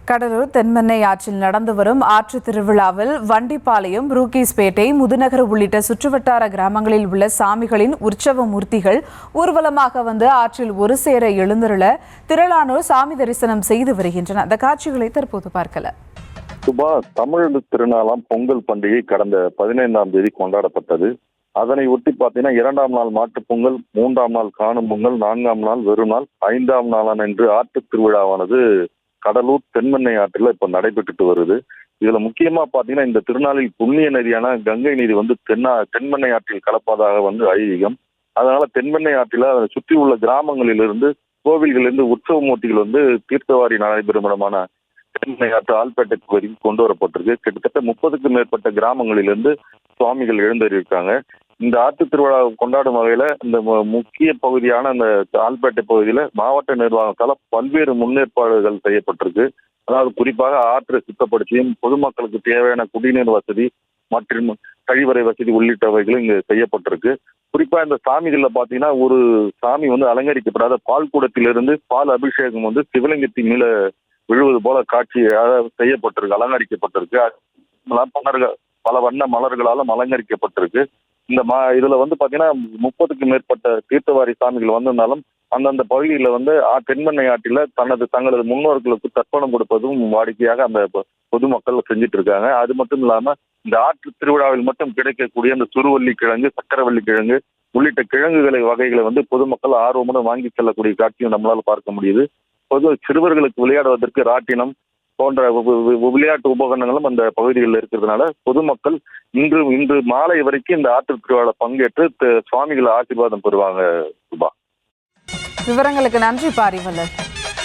கடலூர் தென்மென்னை ஆற்றில் நடந்து வரும் ஆற்று திருவிழாவில் வண்டிப்பாளையம், ரூக்கீஸ்பேட்டை, முதுநகர் உள்ளிட்ட சுற்றுவட்டார கிராமங்களில் உள்ள சாமிகளின் உற்சவ மூர்த்திகள் ஊர்வலமாக வந்து ஆற்றில் ஒரு சேர எழுந்தருள திரளானோர் சாமி தரிசனம் செய்து வருகின்றனர். அந்த காட்சிகளை தற்போது பார்க்கலாம். சுபா, தமிழ் திருநாளாம் பொங்கல் பண்டிகை கடந்த 15ஆம் தேதி கொண்டாடப்பட்டது. அதனை ஒட்டி பார்த்தீங்கன்னா 2ஆம் நாள் மாட்டுப் பொங்கல், 3ஆம் நாள் காணும் பொங்கல், 4ஆம் நாள் வெறுநாள், 5ஆம் நாளான இன்று ஆற்று திருவிழாவானது கடலூர் தென்மென்னை ஆற்றில் இப்ப நடைபெற்றுட்டு வருது. இதுல முக்கியமா பாத்தீங்கன்னா இந்த திருநாளில் புண்ணிய நதியான கங்கை நீர் வந்து தென்மென்னை ஆற்றில் கலப்பதாக வந்து ஐதீகம். அதனால தென்மென்னை ஆற்றில அதை சுற்றி உள்ள கிராமங்களிலிருந்து, கோவில்களிலிருந்து உற்சவ மூர்த்திகள் வந்து தீர்த்தவாரி நடைபெறும் இடமான தென்மென்னை ஆற்று ஆல்பேட்டை பகுதிக்கு கொண்டு வரப்பட்டிருக்கு. கிட்டத்தட்ட 30க்கும் மேற்பட்ட கிராமங்களிலிருந்து சுவாமிகள் எழுந்தறியிருக்காங்க. இந்த ஆற்று திருவிழா கொண்டாடும் வகையில இந்த முக்கிய பகுதியான அந்த ஆல்பேட்டை பகுதியில மாவட்ட நிர்வாகத்தால பல்வேறு முன்னேற்பாடுகள் செய்யப்பட்டிருக்கு. அதாவது குறிப்பாக ஆற்றை சுத்தப்படுத்தியும் பொதுமக்களுக்கு தேவையான குடிநீர் வசதி மற்றும் கழிவறை வசதி உள்ளிட்டவைகளும் இங்கு செய்யப்பட்டிருக்கு. குறிப்பா இந்த சாமிகள்ல பாத்தீங்கன்னா ஒரு சாமி வந்து அலங்கரிக்கப்படாத பால் கூடத்திலிருந்து பால் அபிஷேகம் வந்து சிவலிங்கத்தின் மேல விழுவது போல காட்சி செய்யப்பட்டிருக்கு, அலங்கரிக்கப்பட்டிருக்கு. பல வண்ண மலர்களாலும் அலங்கரிக்கப்பட்டிருக்கு. இந்த இதுல வந்து பாத்தீங்கன்னா 30க்கும் மேற்பட்ட தீர்த்தவாரி சாமிகள் வந்திருந்தாலும் அந்தந்த பகுதியில வந்து தென்மென்னை ஆற்றில தங்களது முன்னோர்களுக்கு தர்ப்பணம் கொடுப்பதும் வாடிக்கையாக அந்த பொதுமக்கள் செஞ்சுட்டு இருக்காங்க. அது மட்டும் இல்லாம இந்த ஆற்று திருவிழாவில் மட்டும் கிடைக்கக்கூடிய இந்த சுருவள்ளி கிழங்கு, சக்கரவள்ளி கிழங்கு உள்ளிட்ட கிழங்குகளை வகைகளை வந்து பொதுமக்கள் ஆர்வமுடன் வாங்கி செல்லக்கூடிய காட்சியும் நம்மளால பார்க்க முடியுது. பொதுவாக சிறுவர்களுக்கு விளையாடுவதற்கு ராட்டினம் போன்ற விளையாட்டு உபகரணங்களும் அந்த பகுதிகளில் இருக்கிறதுனால பொதுமக்கள் இன்று மாலை வரைக்கும் இந்த ஆற்று திருவிழா பங்கேற்று சுவாமிகள் ஆசீர்வாதம் பெறுவாங்க. விவரங்களுக்கு நன்றி பாரிவல்லர்.